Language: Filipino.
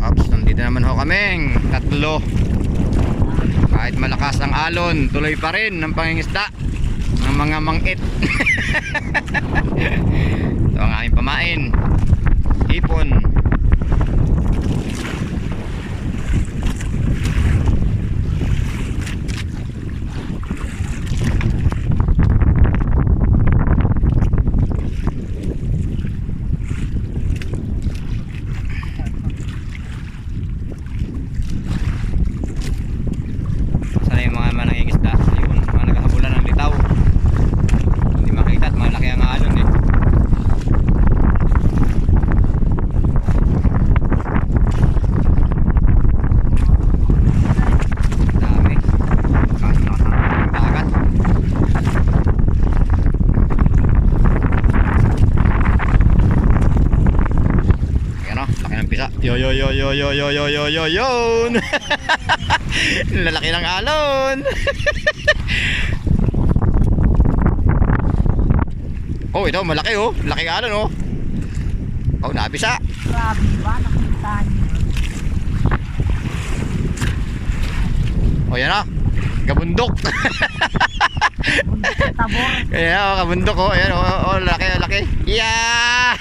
Ops, nandito naman ho kaming tatlo. Kahit malakas ang alon, tuloy pa rin ang pangingisda ng mga mangit. Ito ang aming pamain, hipon. Sana yung mga manangingisda, ayun, mga naghahabulan ng litaw. Hindi makita at malaki ang alon eh. Dami. Kaso nakasama ng dagat. Ayan o, laki ng pisa. Yo yo yo yo yo yo yo yo yo yon. Lalaki ng alon. Oh, ito malaki oh. Laki ng alon oh. Oh, napisa. Grabe ba? Nakita niyo. Oh, yan ah. Kabundok. Bundok sa tabor. Ayan oh, kabundok oh. Ayan oh, oh, laki, laki. Yeah!